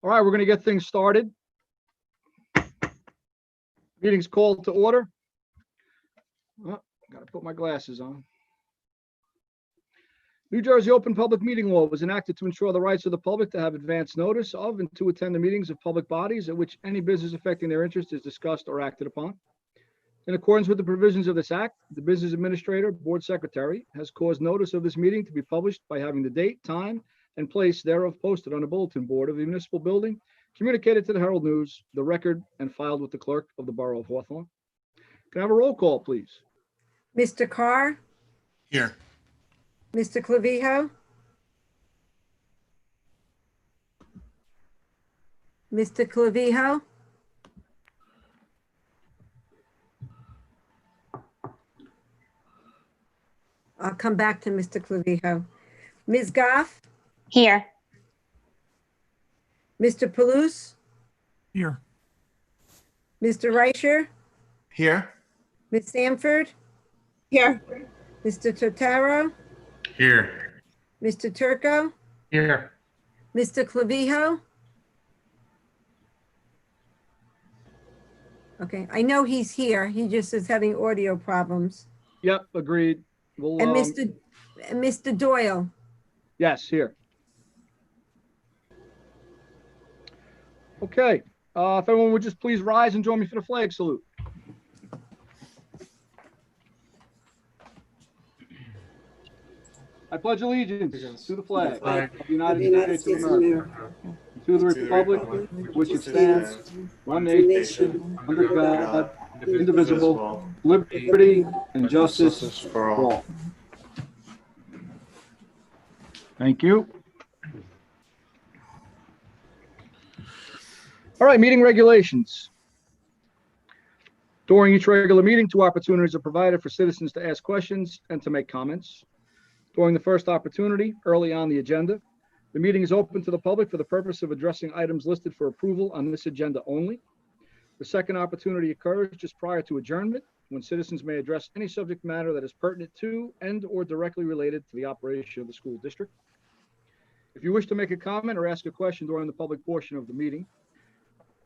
All right, we're going to get things started. Meeting's called to order. Oh, got to put my glasses on. New Jersey Open Public Meeting Law was enacted to ensure the rights of the public to have advance notice of and to attend the meetings of public bodies at which any business affecting their interest is discussed or acted upon. In accordance with the provisions of this act, the business administrator, board secretary, has caused notice of this meeting to be published by having the date, time, and place thereof posted on the bulletin board of the municipal building, communicated to the Herald News, the record, and filed with the clerk of the Borough of Hawthorne. Can I have a roll call, please? Mr. Carr, Here. Mr. Clavijo, Mr. Clavijo, I'll come back to Mr. Clavijo. Ms. Goff, Here. Mr. Palouse, Here. Mr. Reicher, Here. Ms. Sanford, Here. Mr. Totaro, Here. Mr. Turco, Here. Mr. Clavijo. Okay, I know he's here. He just is having audio problems. Yep, agreed. We'll, And Mr. Doyle. yes, here. Okay, if everyone would just please rise and join me for the flag salute. I pledge allegiance to the flag of the United States of America, to the republic for which it stands, one nation, under God, indivisible, liberty and justice for all. Thank you. All right, meeting regulations. During each regular meeting, 2 opportunities are provided for citizens to ask questions and to make comments. During the first opportunity, early on the agenda, the meeting is open to the public for the purpose of addressing items listed for approval on this agenda only. The second opportunity occurs just prior to adjournment, when citizens may address any subject matter that is pertinent to and/or directly related to the operation of the school district. If you wish to make a comment or ask a question during the public portion of the meeting,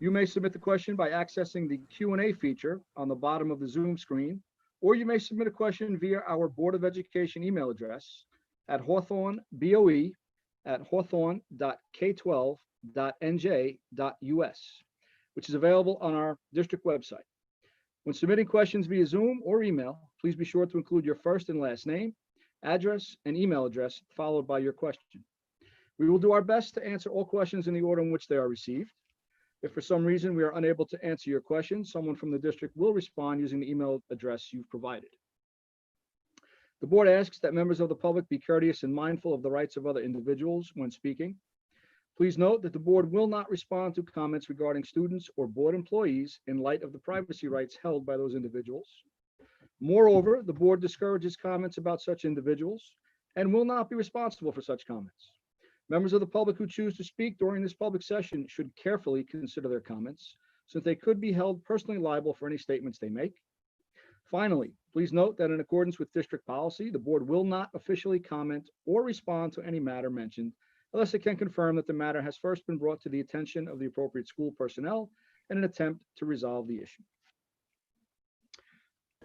you may submit the question by accessing the Q&A feature on the bottom of the Zoom screen, or you may submit a question via our Board of Education email address at hawthorneboe@hawthorne.k12.nj.us, which is available on our district website. When submitting questions via Zoom or email, please be sure to include your first and last name, address, and email address, followed by your question. We will do our best to answer all questions in the order in which they are received. If for some reason we are unable to answer your question, someone from the district will respond using the email address you've provided. The board asks that members of the public be courteous and mindful of the rights of other individuals when speaking. Please note that the board will not respond to comments regarding students or board employees in light of the privacy rights held by those individuals. Moreover, the board discourages comments about such individuals and will not be responsible for such comments. Members of the public who choose to speak during this public session should carefully consider their comments, since they could be held personally liable for any statements they make. Finally, please note that in accordance with district policy, the board will not officially comment or respond to any matter mentioned unless it can confirm that the matter has first been brought to the attention of the appropriate school personnel in an attempt to resolve the issue.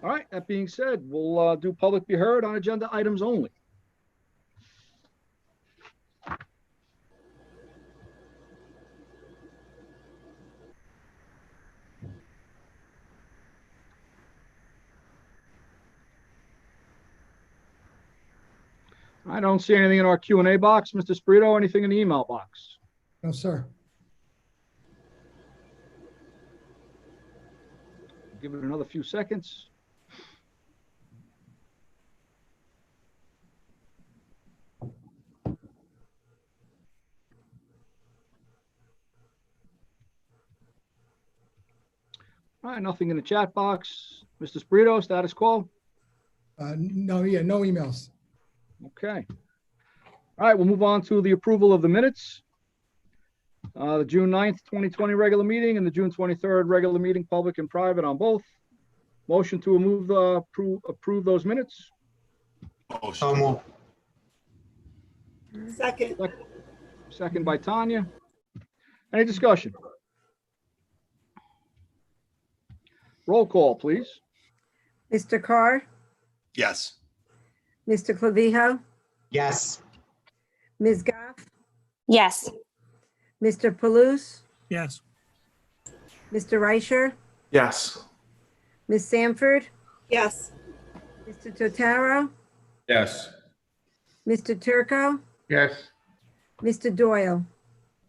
All right, that being said, we'll do public be heard on agenda items only. I don't see anything in our Q&A box. Mr. Sprito, anything in the email box? No, sir. Give it another few seconds. All right, nothing in the chat box. Mr. Sprito, status quo? No emails. Okay. All right, we'll move on to the approval of the minutes. The June 9th, 2020 regular meeting and the June 23rd regular meeting, public and private on both. Motion to approve those minutes. So moved. Second. Second by Tanya. Any discussion? Roll call, please. Mr. Carr, Yes. Mr. Clavijo, Yes. Ms. Goff, Yes. Mr. Palooz, Yes. Mr. Reicher, Yes. Ms. Sanford, Yes. Mr. Totaro, Yes. Mr. Turco, Yes. Mr. Doyle.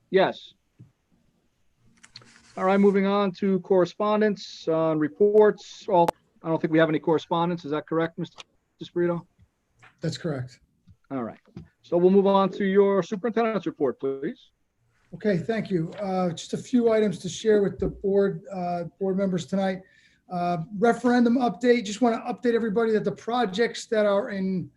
Yes. All right, moving on to correspondence, reports. Well, I don't think we have any correspondence. Is that correct, Mr. Sprito? That's correct. All right. So we'll move on to your superintendent's report, please. Okay, thank you. Just a few items to share with the board members tonight. Referendum update. Just want to update everybody that the projects that are in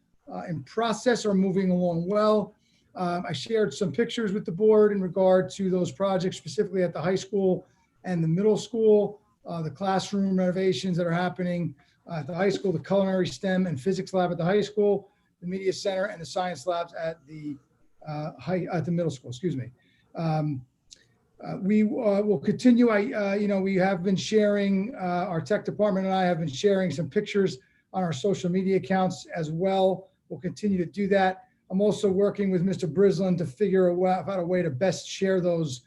process are moving along well. I shared some pictures with the board in regard to those projects, specifically at the high school and the middle school, the classroom renovations that are happening at the high school, the culinary STEM and physics lab at the high school, the media center, and the science labs at the middle school. Excuse me. We will continue. We have been sharing, our tech department and I have been sharing some pictures on our social media accounts as well. We'll continue to do that. I'm also working with Mr. Brislin to figure out a way to best share those,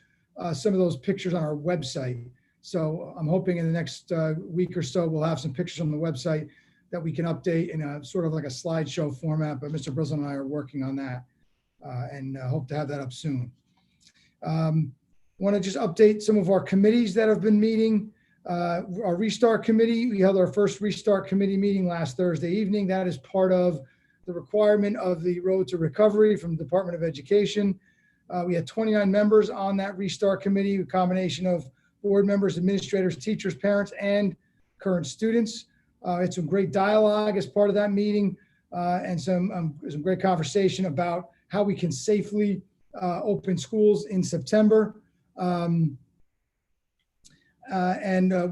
some of those pictures on our website. So I'm hoping in the next week or so, we'll have some pictures on the website that we can update in a sort of like a slideshow format, but Mr. Brislin and I are working on that and hope to have that up soon. Want to just update some of our committees that have been meeting. Our Restart Committee, we held our first Restart Committee meeting last Thursday evening. That is part of the requirement of the Road to Recovery from the Department of Education. We had 29 members on that Restart Committee, a combination of board members, administrators, teachers, parents, and current students. Had some great dialogue as part of that meeting and some great conversation about how we can safely open schools in September. We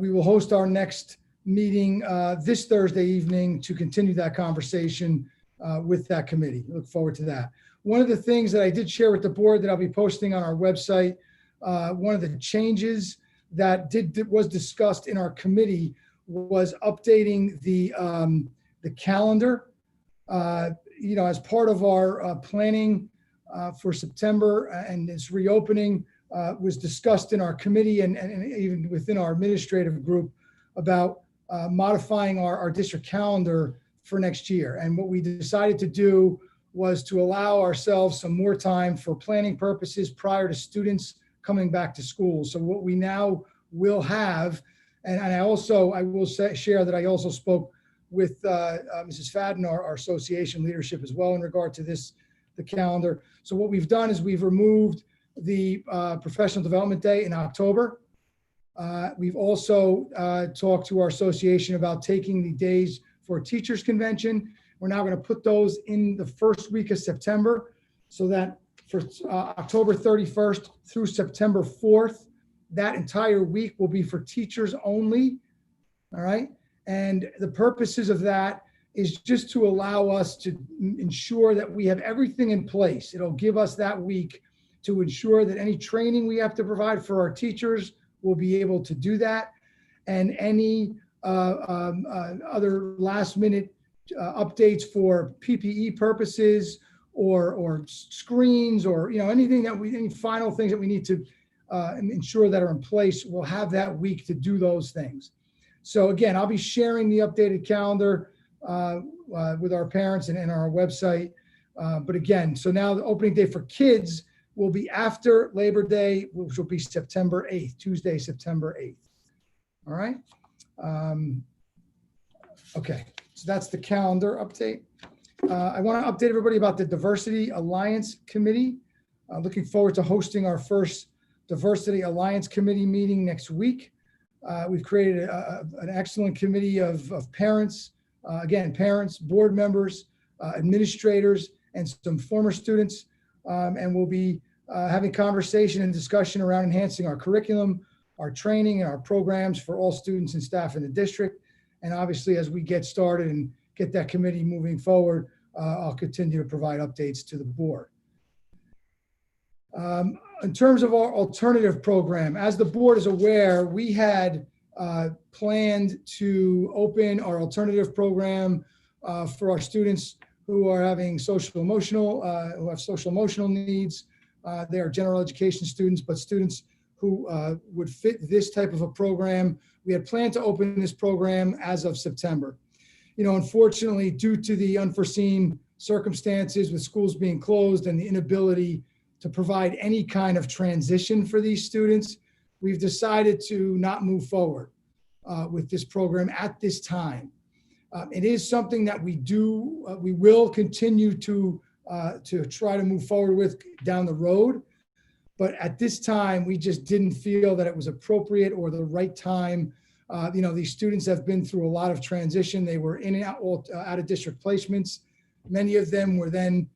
will host our next meeting this Thursday evening to continue that conversation with that committee. Look forward to that. One of the things that I did share with the board that I'll be posting on our website, one of the changes that was discussed in our committee was updating the calendar. As part of our planning for September and its reopening was discussed in our committee and even within our administrative group about modifying our district calendar for next year. And what we decided to do was to allow ourselves some more time for planning purposes prior to students coming back to school. So what we now will have, and I will share that I also spoke with Mrs. Fadden, our association leadership as well in regard to the calendar. So what we've done is we've removed the professional development day in October. We've also talked to our association about taking the days for a teachers convention. We're now going to put those in the first week of September so that for October 31st through September 4th, that entire week will be for teachers only. All right. And the purposes of that is just to allow us to ensure that we have everything in place. It'll give us that week to ensure that any training we have to provide for our teachers will be able to do that. And any other last minute updates for PPE purposes or screens or anything any final things that we need to ensure that are in place, we'll have that week to do those things. So again, I'll be sharing the updated calendar with our parents and our website. But again, so now the opening day for kids will be after Labor Day, which will be September 8th, Tuesday, September 8th. All right. Okay, so that's the calendar update. I want to update everybody about the Diversity Alliance Committee. Looking forward to hosting our first Diversity Alliance Committee meeting next week. We've created an excellent committee of parents, parents, board members, administrators, and some former students. And we'll be having conversation and discussion around enhancing our curriculum, our training, and our programs for all students and staff in the district. And obviously, as we get started and get that committee moving forward, I'll continue to provide updates to the board. In terms of our alternative program, as the board is aware, we had planned to open our alternative program for our students who are having who have social emotional needs. They are general education students, but students who would fit this type of a program. We had planned to open this program as of September. Unfortunately, due to the unforeseen circumstances with schools being closed and the inability to provide any kind of transition for these students, we've decided to not move forward with this program at this time. It is something that we will continue to try to move forward with down the road. But at this time, we just didn't feel that it was appropriate or the right time. These students have been through a lot of transition. They were in and out of district placements. Many of them were then,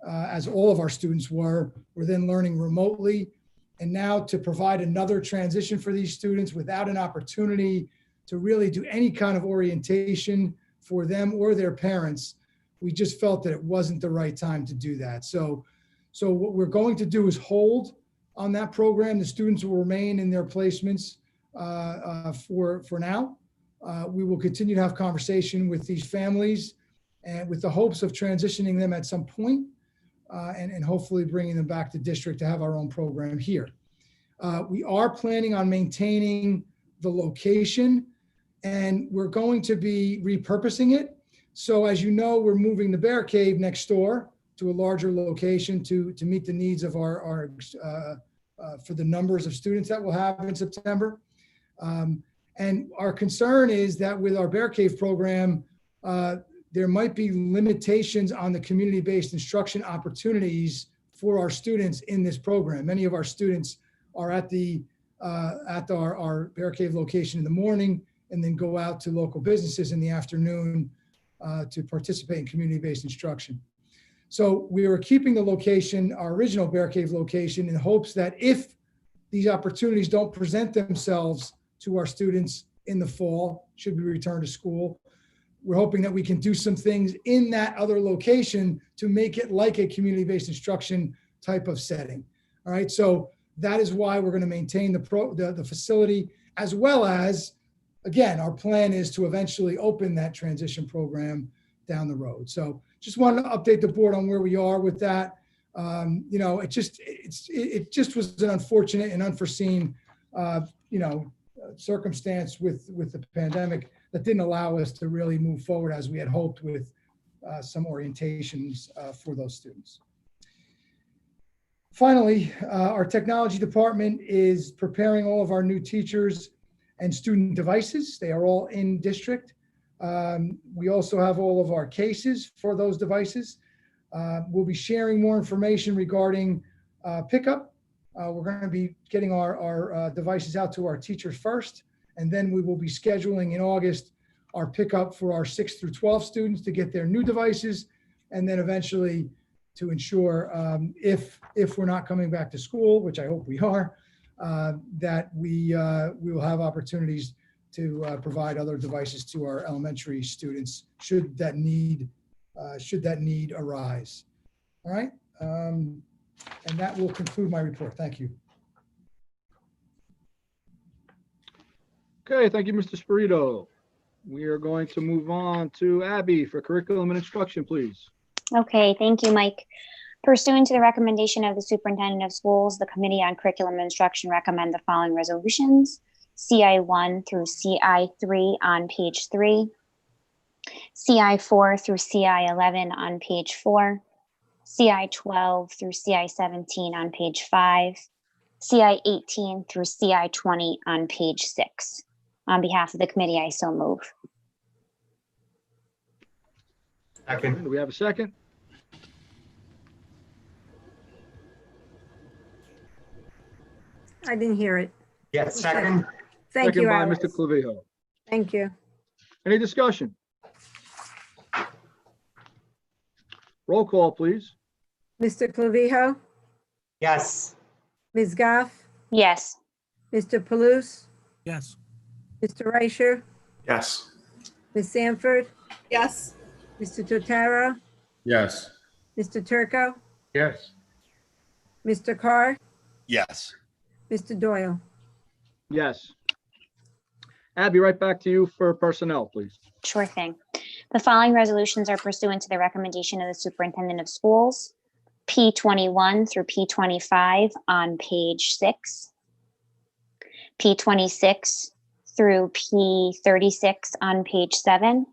as all of our students were then learning remotely. And now to provide another transition for these students without an opportunity to really do any kind of orientation for them or their parents, we just felt that it wasn't the right time to do that. So what we're going to do is hold on that program. The students will remain in their placements for now. We will continue to have conversation with these families and with the hopes of transitioning them at some point and hopefully bringing them back to district to have our own program here. We are planning on maintaining the location, and we're going to be repurposing it. So as you know, we're moving the Bear Cave next door to a larger location to meet the needs of our for the numbers of students that we'll have in September. And our concern is that with our Bear Cave program, there might be limitations on the community-based instruction opportunities for our students in this program. Many of our students are at our Bear Cave location in the morning and then go out to local businesses in the afternoon to participate in community-based instruction. So we were keeping the location, our original Bear Cave location, in hopes that if these opportunities don't present themselves to our students in the fall, should we return to school, we're hoping that we can do some things in that other location to make it like a community-based instruction type of setting. All right, so that is why we're going to maintain the facility, as well as, again, our plan is to eventually open that transition program down the road. So just wanted to update the board on where we are with that. It just was an unfortunate and unforeseen, circumstance with the pandemic that didn't allow us to really move forward as we had hoped with some orientations for those students. Finally, our technology department is preparing all of our new teachers and student devices. They are all in district. We also have all of our cases for those devices. We'll be sharing more information regarding pickup. We're going to be getting our devices out to our teachers first, and then we will be scheduling in August our pickup for our 6th through 12 students to get their new devices, and then eventually to ensure if we're not coming back to school, which I hope we are, that we will have opportunities to provide other devices to our elementary students should that need arise. All right, and that will conclude my report. Thank you. Okay, thank you, Mr. Spirito. We are going to move on to Abby for curriculum and instruction, please. Okay, thank you, Mike. Pursuant to the recommendation of the superintendent of schools, the Committee on Curriculum and Instruction recommend the following resolutions: CI1 through CI3 on page 3, CI4 through CI11 on page 4, CI12 through CI17 on page 5, CI18 through CI20 on page 6. On behalf of the committee, I so move. Second. Do we have a second? I didn't hear it. Yes, second. Thank you, Second by Alice. Mr. Clavijo. Thank you. Any discussion? Roll call, please. Mr. Clavijo, Yes. Ms. Goff, Yes. Mr. Palouse, Yes. Mr. Reicher, Yes. Ms. Sanford, yes, Mr. Totaro, Yes. Mr. Turco, Yes. Mr. Carr, Yes. Mr. Doyle. Yes. Abby, right back to you for personnel, please. Sure thing. The following resolutions are pursuant to the recommendation of the superintendent of schools. P21 through P25 on page 6. P26 through P36 on page 7.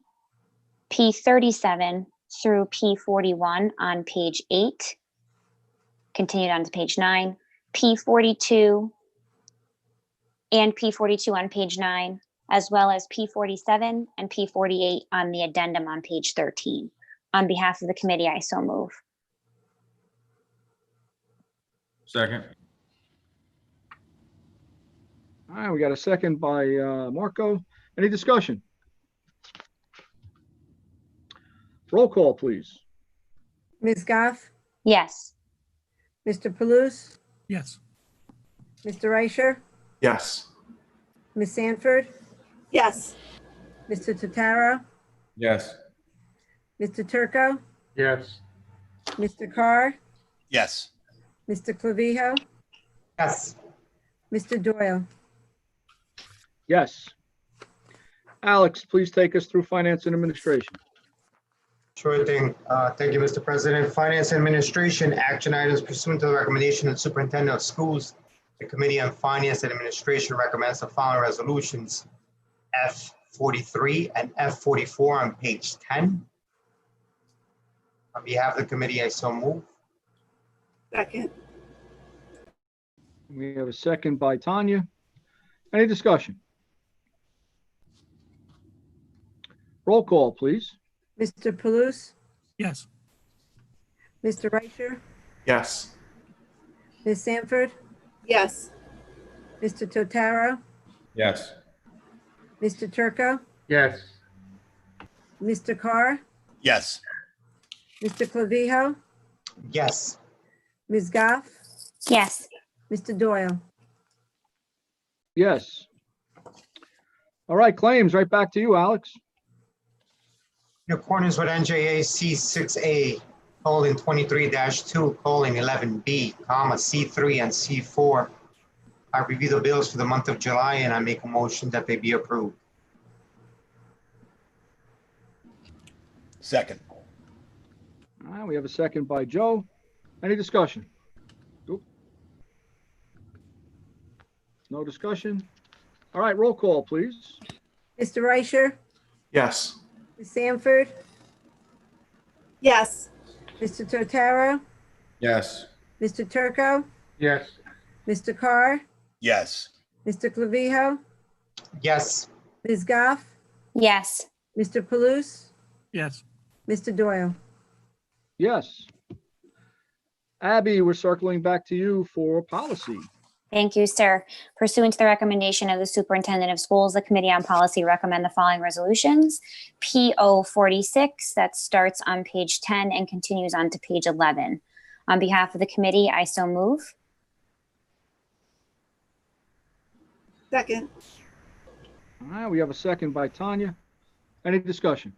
P37 through P41 on page 8. Continued on to page 9. P42 and P42 on page 9, as well as P47 and P48 on the addendum on page 13. On behalf of the committee, I so move. Second. All right, we got a second by Marco. Any discussion? Roll call, please. Ms. Goff, Yes. Mr. Palouche, yes, Mr. Reicher, Yes. Ms. Sanford, yes, Mr. Totaro, Yes. Mr. Turco, Yes. Mr. Carr, Yes. Mr. Clavijo, Yes. Mr. Doyle. Yes. Alex, please take us through finance and administration. Sure thing. Thank you, Mr. President. Finance and Administration action items pursuant to the recommendation of the Superintendent of Schools. The Committee on Finance and Administration recommends the following resolutions: F43 and F44 on page 10. On behalf of the committee, I so move. second, We have a second by Tanya. Any discussion? Roll call, please. Mr. Palouche, yes, Mr. Reicher, Yes. Ms. Sanford, yes, Mr. Totaro, Yes. Mr. Turco, Yes. Mr. Carr, Yes. Mr. Clavijo, Yes. Ms. Goff, Yes. Mr. Doyle. Yes. All right, claims, right back to you, Alex. In accordance with NJAC 6A:23-2:11B, C3 and C4, I review the bills for the month of July and I make a motion that they be approved. Second. All right, we have a second by Joe. Any discussion? Nope. No discussion. All right, roll call, please. Mr. Reicher, Yes. Ms. Sanford, yes, Mr. Totaro, Yes. Mr. Turco, Yes. Mr. Carr, Yes. Mr. Clavijo, Yes. Ms. Goff, Yes. Mr. Palouche, yes, Mr. Doyle. Yes. Abby, we're circling back to you for policy. Thank you, sir. Pursuant to the recommendation of the superintendent of schools, the Committee on Policy recommend the following resolutions. PO 46, that starts on page 10 and continues on to page 11. On behalf of the committee, I so move. second, All right, we have a second by Tanya. Any discussion?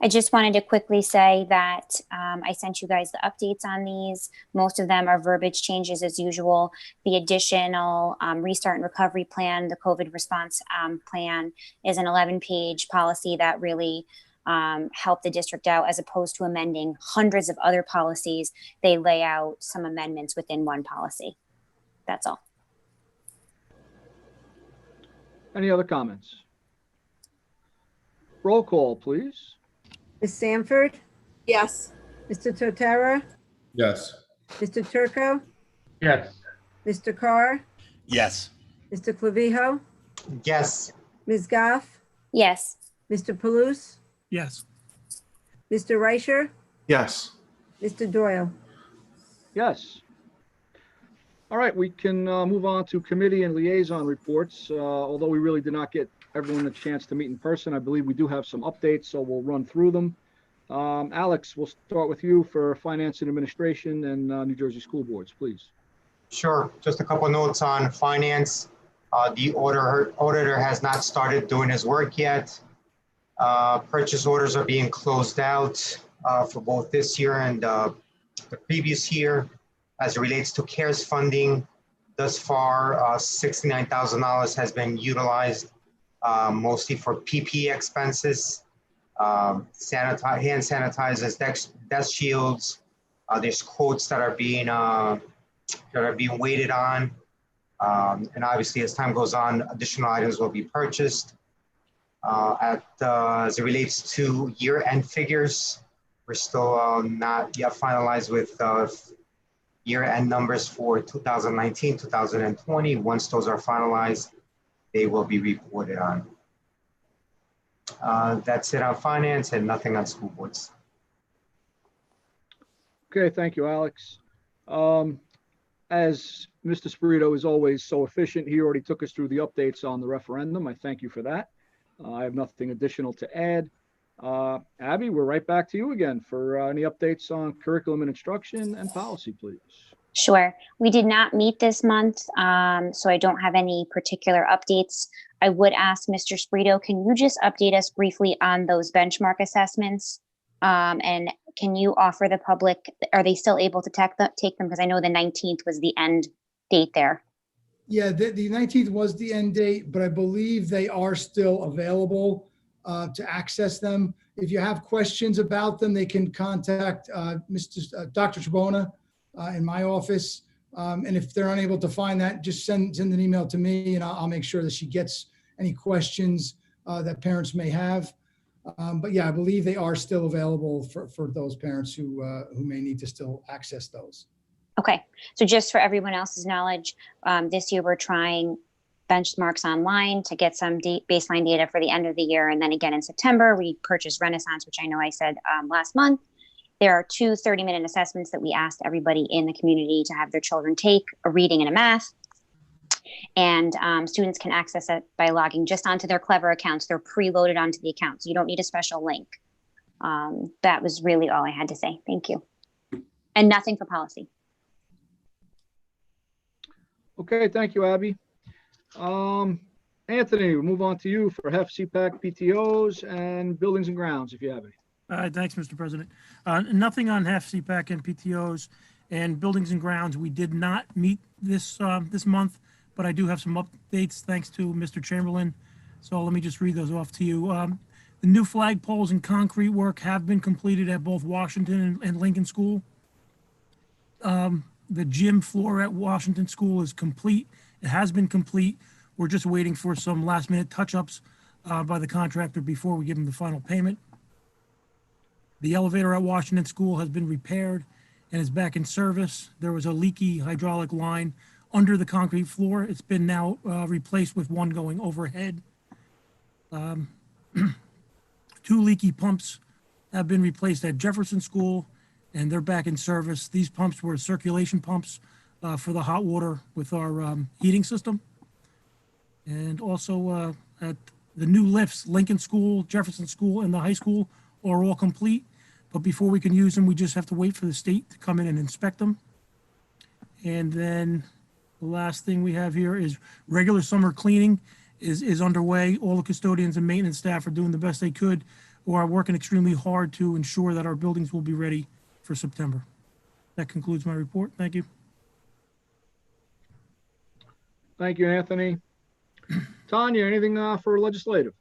I just wanted to quickly say that I sent you guys the updates on these. Most of them are verbiage changes as usual. The additional restart and recovery plan, the COVID response plan, is an 11-page policy that really helped the district out, as opposed to amending hundreds of other policies. They lay out some amendments within one policy. That's all. Any other comments? Roll call, please. Ms. Sanford, yes, Mr. Totaro, Yes. Mr. Turco, Yes. Mr. Carr, Yes. Mr. Clavijo, Yes. Ms. Goff, Yes. Mr. Palouche, yes, Mr. Reicher, Yes. Mr. Doyle. Yes. All right, we can move on to committee and liaison reports. Although we really did not get everyone a chance to meet in person, I believe we do have some updates, so we'll run through them. Alex, we'll start with you for finance and administration and New Jersey school boards, please. Sure. Just a couple notes on finance. The auditor has not started doing his work yet. Purchase orders are being closed out for both this year and the previous year. As it relates to CARES funding, thus far, $69,000 has been utilized mostly for PPE expenses, hand sanitizers, desk shields. There's quotes that are being waited on. And obviously, as time goes on, additional items will be purchased. As it relates to year-end figures, we're still not yet finalized with year-end numbers for 2019, 2020. Once those are finalized, they will be reported on. That's it on finance and nothing on school boards. Okay, thank you, Alex. As Mr. Spirito is always so efficient, he already took us through the updates on the referendum. I thank you for that. I have nothing additional to add. Abby, we're right back to you again for any updates on curriculum and instruction and policy, please. Sure. We did not meet this month, so I don't have any particular updates. I would ask Mr. Sprito, can you just update us briefly on those benchmark assessments? And can you offer the public, are they still able to take them? Because I know the 19th was the end date there. Yeah, the 19th was the end date, but I believe they are still available to access them. If you have questions about them, they can contact Dr. Tribona in my office. And if they're unable to find that, just send an email to me and I'll make sure that she gets any questions that parents may have. But yeah, I believe they are still available for those parents who may need to still access those. Okay, so just for everyone else's knowledge, this year we're trying benchmarks online to get some baseline data for the end of the year. And then again in September, we purchased Renaissance, which I know I said last month. There are 2 30-minute assessments that we asked everybody in the community to have their children take, a reading and a math. And students can access it by logging just onto their Clever accounts. They're preloaded onto the account, so you don't need a special link. That was really all I had to say. Thank you. And nothing for policy. Okay, thank you, Abby. Anthony, we'll move on to you for HEF, CPAC, PTOs, and buildings and grounds, if you have any. Thanks, Mr. President. Nothing on HEF, CPAC, and PTOs, and buildings and grounds. We did not meet this month, but I do have some updates thanks to Mr. Chamberlain. So let me just read those off to you. The new flagpoles and concrete work have been completed at both Washington and Lincoln School. The gym floor at Washington School is complete. It has been complete. We're just waiting for some last minute touch-ups by the contractor before we give them the final payment. The elevator at Washington School has been repaired and is back in service. There was a leaky hydraulic line under the concrete floor. It's been now replaced with one going overhead. 2 leaky pumps have been replaced at Jefferson School, and they're back in service. These pumps were circulation pumps for the hot water with our heating system. And also at the new lifts, Lincoln School, Jefferson School, and the high school are all complete. But before we can use them, we just have to wait for the state to come in and inspect them. And then the last thing we have here is regular summer cleaning is underway. All the custodians and maintenance staff are doing the best they could, or are working extremely hard to ensure that our buildings will be ready for September. That concludes my report. Thank you. Thank you, Anthony. Tanya, anything for legislative?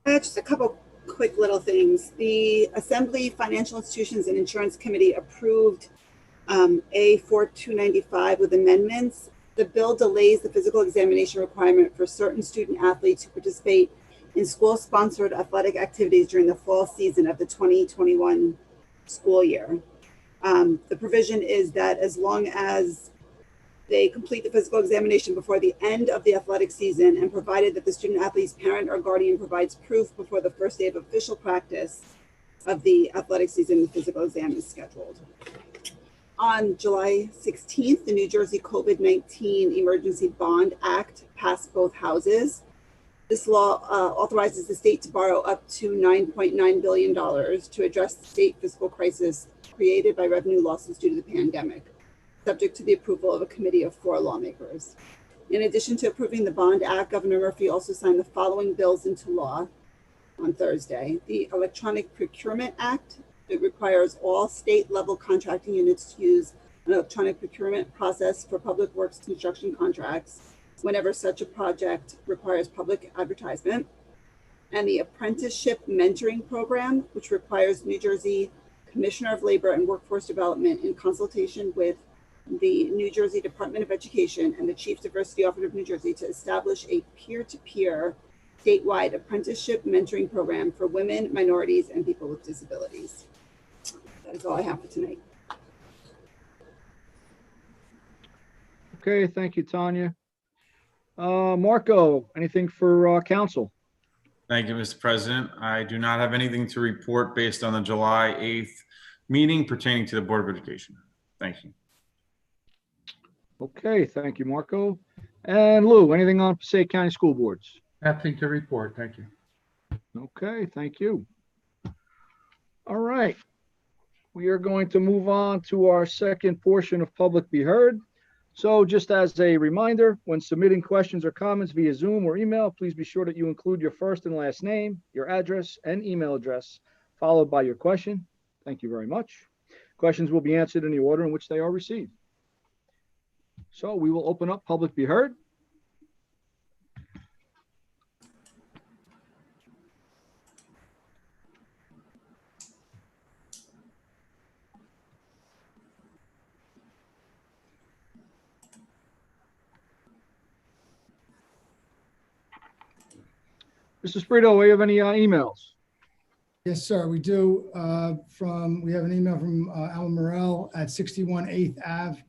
Just a couple quick little things. The Assembly Financial Institutions and Insurance Committee approved A4295 with amendments. The bill delays the physical examination requirement for certain student athletes who participate in school-sponsored athletic activities during the fall season of the 2021 school year. The provision is that as long as they complete the physical examination before the end of the athletic season, and provided that the student athlete's parent or guardian provides proof before the first day of official practice of the athletic season, the physical exam is scheduled. On July 16th, the New Jersey COVID-19 Emergency Bond Act passed both houses. This law authorizes the state to borrow up to $9.9 billion to address the state fiscal crisis created by revenue losses due to the pandemic, subject to the approval of a committee of 4 lawmakers. In addition to approving the Bond Act, Governor Murphy also signed the following bills into law on Thursday. The Electronic Procurement Act. It requires all state-level contracting units to use an electronic procurement process for public works construction contracts whenever such a project requires public advertisement, and the apprenticeship mentoring program, which requires New Jersey Commissioner of Labor and Workforce Development in consultation with the New Jersey Department of Education and the Chief Diversity Officer of New Jersey to establish a peer-to-peer statewide apprenticeship mentoring program for women, minorities, and people with disabilities. That is all I have for tonight. Okay, thank you, Tanya. Marco, anything for council? Thank you, Mr. President. I do not have anything to report based on the July 8th meeting pertaining to the Board of Education. Thank you. Okay, thank you, Marco. And Lou, anything on Passaic County School Boards? Nothing to report. Thank you. Okay, thank you. All right. We are going to move on to our second portion of Public Be Heard. So just as a reminder, when submitting questions or comments via Zoom or email, please be sure that you include your first and last name, your address and email address, followed by your question. Thank you very much. Questions will be answered in the order in which they are received. So we will open up Public Be Heard. Mr. Sprito, we have any emails? Yes, sir, we do. We have an email from Alma Morel at 61 8th Ave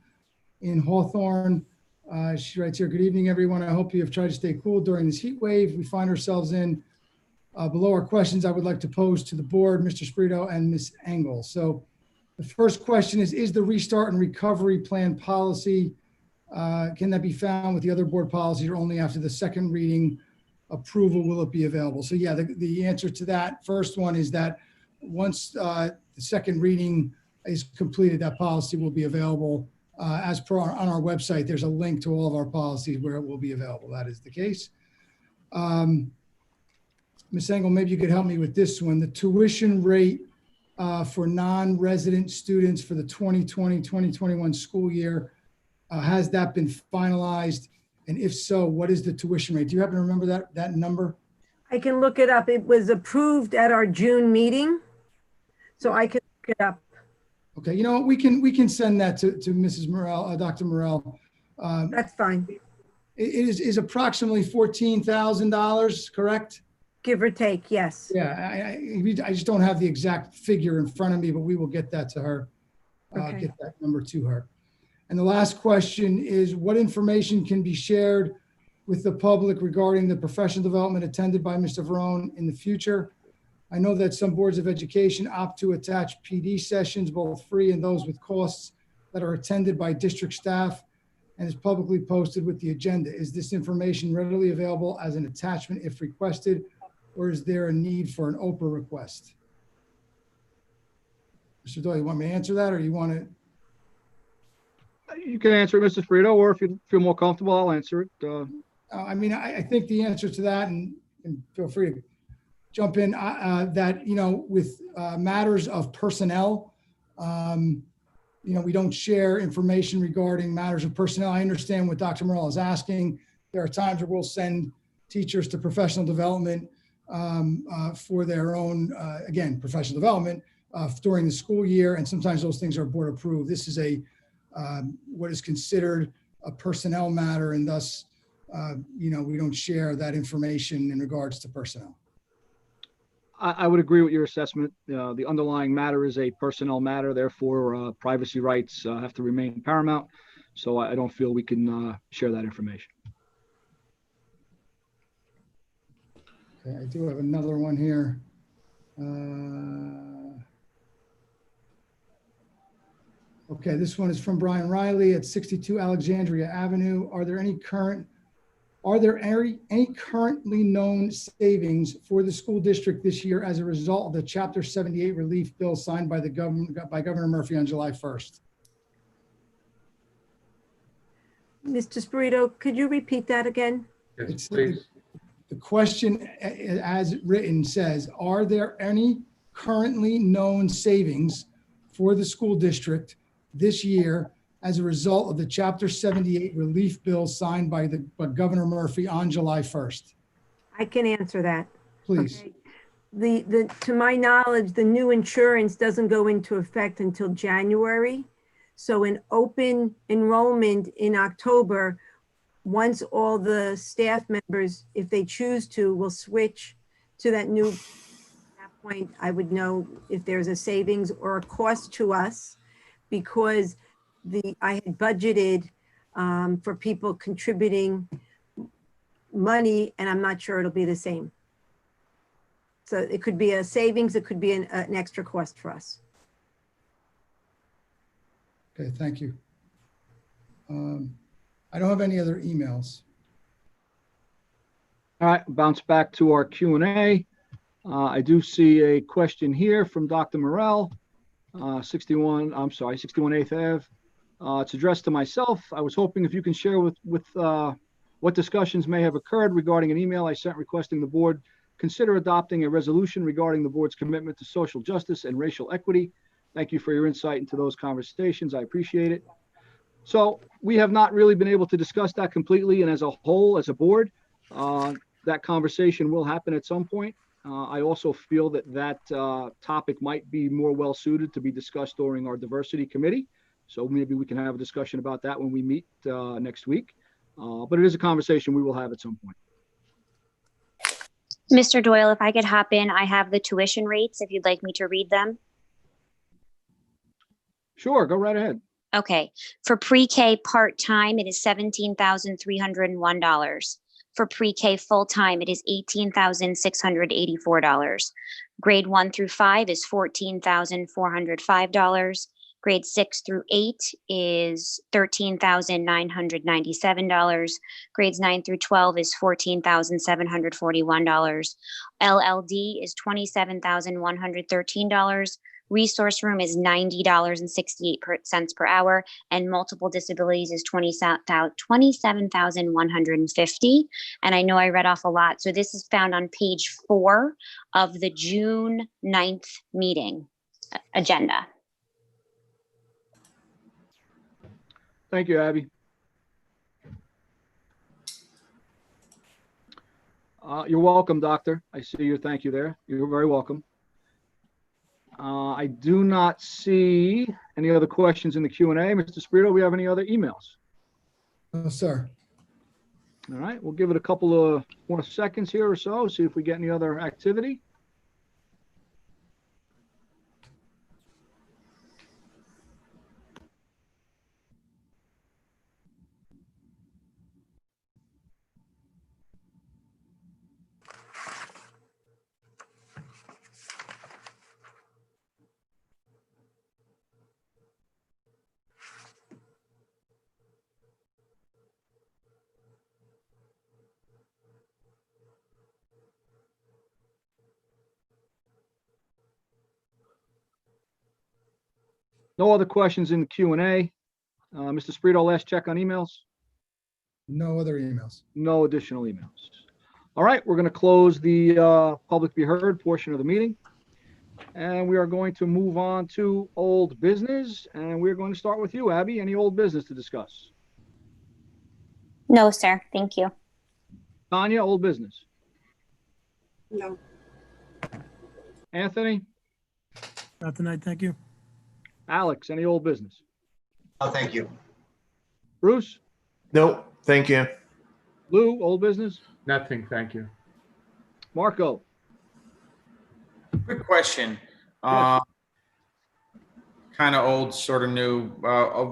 in Hawthorne. She writes here, "Good evening, everyone. I hope you have tried to stay cool during this heat wave we find ourselves in. Below are questions I would like to pose to the board, Mr. Sprito and Ms. Engel." So the first question is the restart and recovery plan policy, can that be found with the other board policies or only after the second reading approval will it be available? So yeah, the answer to that first one is that once the second reading is completed, that policy will be available as per on our website. There's a link to all of our policies where it will be available. That is the case. Ms. Engel, maybe you could help me with this one. The tuition rate for non-resident students for the 2020-2021 school year, has that been finalized? And if so, what is the tuition rate? Do you happen to remember that number? I can look it up. It was approved at our June meeting, so I can look it up. Okay, you know what, we can send that to Mrs. Morel, Dr. Morel. That's fine. It is approximately $14,000, correct? Give or take, yes. Yeah, I just don't have the exact figure in front of me, but we will get that to her. Okay. Get that number to her. And the last question is, what information can be shared with the public regarding the professional development attended by Mr. Verone in the future? I know that some boards of education opt to attach PD sessions, both free and those with costs, that are attended by district staff and is publicly posted with the agenda. Is this information readily available as an attachment if requested, or is there a need for an Oprah request? Mr. Doyle, you want me to answer that, or you want to? You can answer it, Mr. Sprito, or if you feel more comfortable, I'll answer it. I mean, I think the answer to that, and feel free to jump in, that, you know, with matters of personnel, you know, we don't share information regarding matters of personnel. I understand what Dr. Morel is asking. There are times where we'll send teachers to professional development for their own, again, professional development during the school year, and sometimes those things are board approved. This is what is considered a personnel matter, and thus, you know, we don't share that information in regards to personnel. I would agree with your assessment. The underlying matter is a personnel matter, therefore privacy rights have to remain paramount. So I don't feel we can share that information. Okay, I do have another one here. Okay, this one is from Brian Riley at 62 Alexandria Avenue. Are there any currently known savings for the school district this year as a result of the Chapter 78 relief bill signed by Governor Murphy on July 1st? Mr. Sprito, could you repeat that again? Yes, please. The question as written says, are there any currently known savings for the school district this year as a result of the Chapter 78 relief bill signed by Governor Murphy on July 1st? I can answer that. Please. Okay. To my knowledge, the new insurance doesn't go into effect until January. So an open enrollment in October, once all the staff members, if they choose to, will switch to that new, at that point, I would know if there's a savings or a cost to us, because I had budgeted for people contributing money, and I'm not sure it'll be the same. So it could be a savings, it could be an extra cost for us. Okay, thank you. I don't have any other emails. All right, bounce back to our Q&A. I do see a question here from Dr. Morel, 61 8th Ave. It's addressed to myself. I was hoping if you can share with what discussions may have occurred regarding an email I sent requesting the board consider adopting a resolution regarding the board's commitment to social justice and racial equity. Thank you for your insight into those conversations. I appreciate it. So we have not really been able to discuss that completely, and as a whole, as a board, that conversation will happen at some point. I also feel that topic might be more well suited to be discussed during our diversity committee. So maybe we can have a discussion about that when we meet next week. But it is a conversation we will have at some point. Mr. Doyle, if I could hop in, I have the tuition rates if you'd like me to read them. Sure, go right ahead. Okay, for pre-K part-time, it is $17,301. For pre-K full-time, it is $18,684. Grade 1 through 5 is $14,405. Grade 6 through 8 is $13,997. Grades 9 through 12 is $14,741. LLD is $27,113. Resource room is $90.68 per hour, and multiple disabilities is $27,150. And I know I read off a lot. So this is found on page 4 of the June 9th meeting agenda. Thank you, Abby. You're welcome, Doctor. I see your thank you there. You're very welcome. I do not see any other questions in the Q&A. Mr. Sprito, do we have any other emails? No, sir. All right, we'll give it a couple of more seconds here or so, see if we get any other activity. No other questions in the Q&A. Mr. Sprito, last check on emails. No other emails. No additional emails. All right, we're going to close the public be heard portion of the meeting. And we are going to move on to old business. And we're going to start with you, Abby. Any old business to discuss? No, sir. Thank you. Tanya, old business. No. Anthony? Not tonight, thank you. Alex, any old business? Oh, thank you. Bruce? No, thank you. Lou, old business? Nothing, thank you. Marco? Quick question. Yes. Kind of old, sort of new,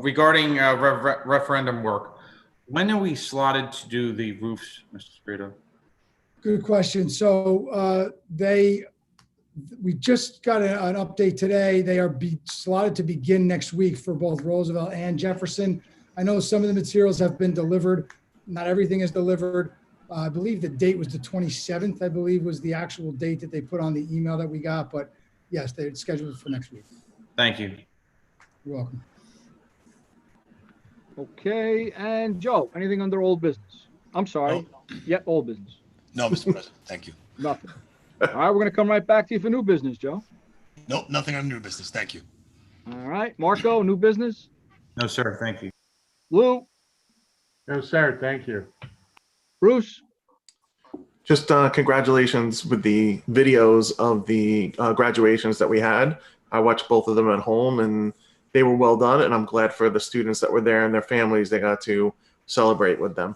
regarding referendum work. When are we slotted to do the roofs, Mr. Sprito? Good question. So we just got an update today. They are slotted to begin next week for both Roosevelt and Jefferson. I know some of the materials have been delivered. Not everything is delivered. I believe the date was the 27th, I believe was the actual date that they put on the email that we got. But yes, they're scheduled for next week. Thank you. You're welcome. Okay, and Joe, anything under old business? I'm sorry. No. Yep, old business. No, Mr. President, thank you. Nothing. All right, we're going to come right back to you for new business, Joe. Nope, nothing on new business, thank you. All right, Marco, new business? No, sir. Thank you. Lou, No, sir, thank you. Bruce, Just congratulations with the videos of the graduations that we had. I watched both of them at home and they were well done. And I'm glad for the students that were there and their families, they got to celebrate with them.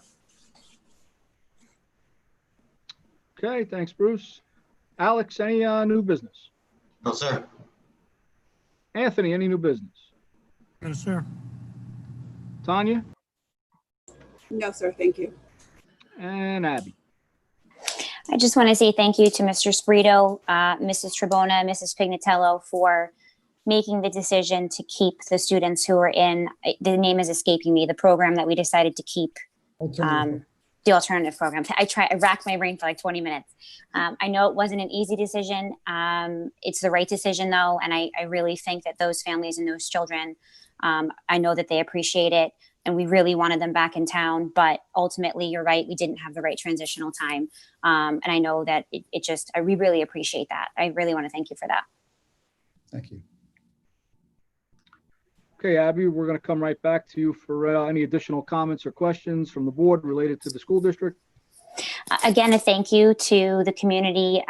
okay, thanks, Bruce. Alex, any new business? No, sir. Anthony, any new business? No, sir. Tanya No, sir, thank you. and Abby. I just want to say thank you to Mr. Sprito, Mrs. Trebona, Mrs. Pignatello for making the decision to keep the students who are in, the name is escaping me, the program that we decided to keep, Alternative. the alternative program. I racked my brain for like 20 minutes. I know it wasn't an easy decision. It's the right decision though. And I really think that those families and those children, I know that they appreciate it. And we really wanted them back in town, but ultimately, you're right, we didn't have the right transitional time. And I know that we really appreciate that. I really want to thank you for that. Thank you. Okay, Abby, we're going to come right back to you for any additional comments or questions from the board related to the school district. Again, a thank you to the community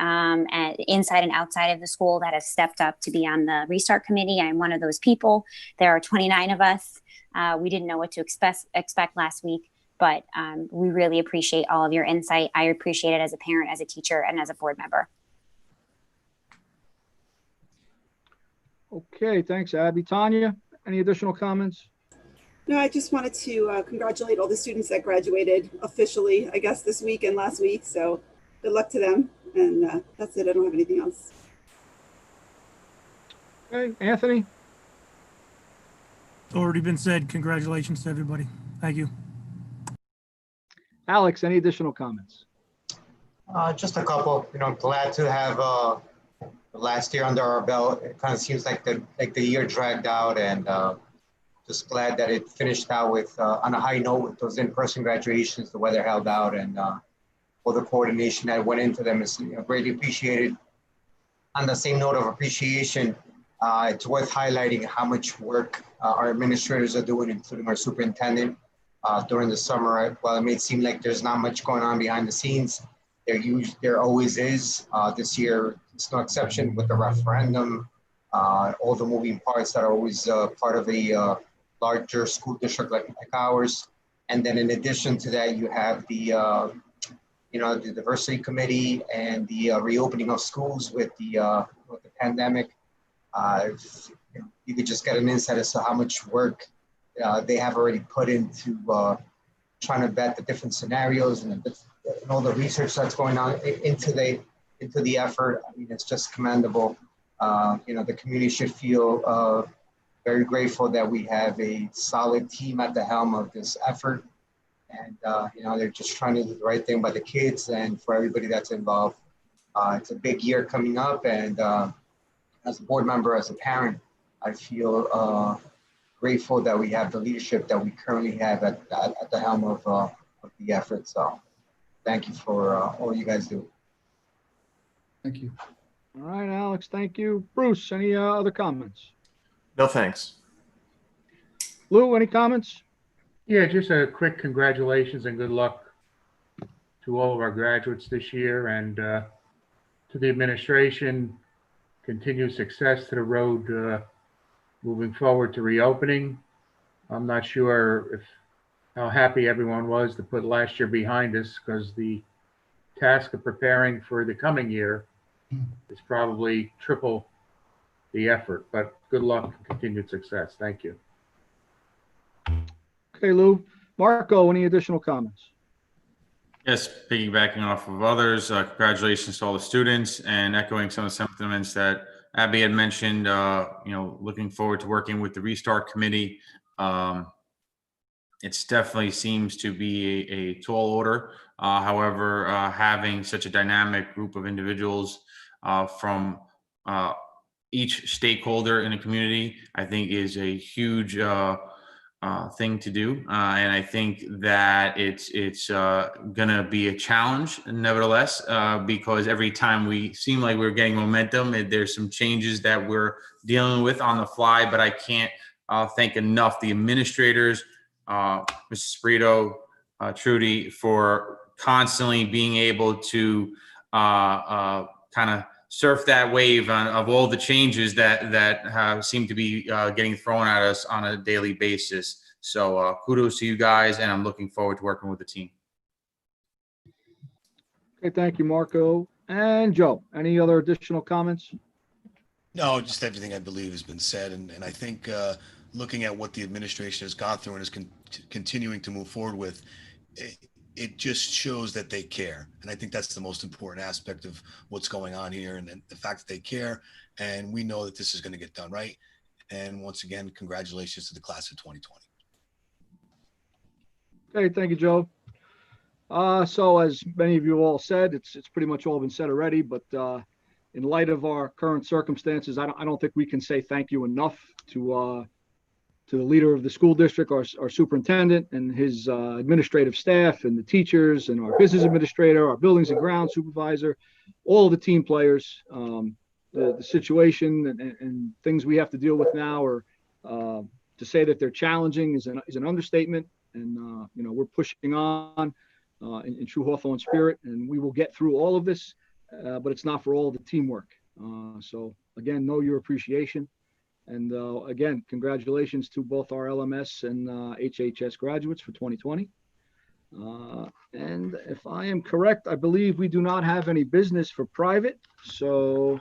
inside and outside of the school that has stepped up to be on the Restart Committee. I'm one of those people. There are 29 of us. We didn't know what to expect last week, but we really appreciate all of your insight. I appreciate it as a parent, as a teacher, and as a board member. Okay, thanks, Abby. Tanya, any additional comments? No, I just wanted to congratulate all the students that graduated officially, I guess, this week and last week. So good luck to them. And that's it. I don't have anything else. Okay, Anthony? It's already been said. Congratulations to everybody. Thank you. Alex, any additional comments? Just a couple. Glad to have the last year under our belt. It kind of seems like the year dragged out, and just glad that it finished out with on a high note with those in-person graduations. The weather held out, and all the coordination that went into them is greatly appreciated. On the same note of appreciation, it's worth highlighting how much work our administrators are doing, including our superintendent, during the summer. While it may seem like there's not much going on behind the scenes, there always is. This year, it's no exception with the referendum, all the moving parts that are always part of a larger school district like ours. And then in addition to that, you have the diversity committee and the reopening of schools with the pandemic. You could just get an insight as to how much work they have already put into trying to vet the different scenarios and all the research that's going on into the effort. I mean, it's just commendable. The community should feel very grateful that we have a solid team at the helm of this effort. And, they're just trying to do the right thing by the kids and for everybody that's involved. It's a big year coming up. And as a board member, as a parent, I feel grateful that we have the leadership that we currently have at the helm of the effort. So thank you for all you guys do. Thank you. All right, Alex, thank you. Bruce, any other comments? No, thanks. Lou, any comments? Yeah, just a quick congratulations and good luck to all of our graduates this year, and to the administration, continued success to the road moving forward to reopening. I'm not sure how happy everyone was to put last year behind us, because the task of preparing for the coming year is probably triple the effort, but good luck and continued success. Thank you. Okay, Lou. Marco, any additional comments? Yes, piggybacking off of others, congratulations to all the students, and echoing some of the sentiments that Abby had mentioned, looking forward to working with the Restart Committee. It definitely seems to be a tall order. However, having such a dynamic group of individuals from each stakeholder in a community, I think is a huge thing to do. And I think that it's gonna be a challenge nevertheless, because every time we seem like we're getting momentum, there's some changes that we're dealing with on the fly, but I can't thank enough the administrators, Mrs. Sprito, Trudy, for constantly being able to kind of surf that wave of all the changes that seem to be getting thrown at us on a daily basis. So kudos to you guys, and I'm looking forward to working with the team. Okay, thank you, Marco. And Joe, any other additional comments? No, just everything I believe has been said. And I think looking at what the administration has gone through and is continuing to move forward with, it just shows that they care. And I think that's the most important aspect of what's going on here, and the fact that they care. And we know that this is going to get done right. And once again, congratulations to the class of 2020. Okay, thank you, Joe. So as many of you all said, it's pretty much all been said already, but in light of our current circumstances, I don't think we can say thank you enough to the leader of the school district, our superintendent and his administrative staff, and the teachers, and our business administrator, our buildings and grounds supervisor, all the team players. The situation and things we have to deal with now are, to say that they're challenging is an understatement. And you know, we're pushing on in true Hawthorne spirit, and we will get through all of this, but it's not for all of the teamwork. So again, know your appreciation. And again, congratulations to both our LMS and HHS graduates for 2020. And if I am correct, I believe we do not have any business for private. So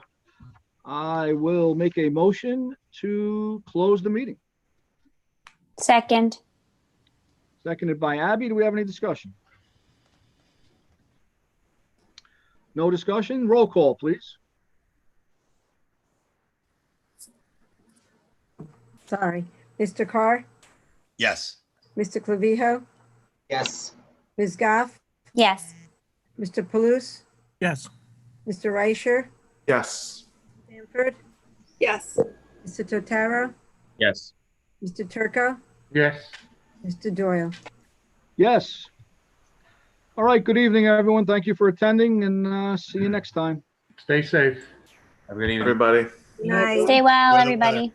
I will make a motion to close the meeting. Second. Seconded by Abby. Do we have any discussion? No discussion? Roll call, please. Sorry. Mr. Carr, Yes. Mr. Clavijo, Yes. Ms. Goff, Yes. Mr. Palus, Yes. Mr. Reicher, Yes. Sanford, Yes. Mr. Totaro, Yes. Mr. Turco, Yes. Mr. Doyle. Yes. All right. Good evening, everyone. Thank you for attending, and see you next time. Stay safe. Have a good evening. Everybody. Night. Stay well, Well, everybody.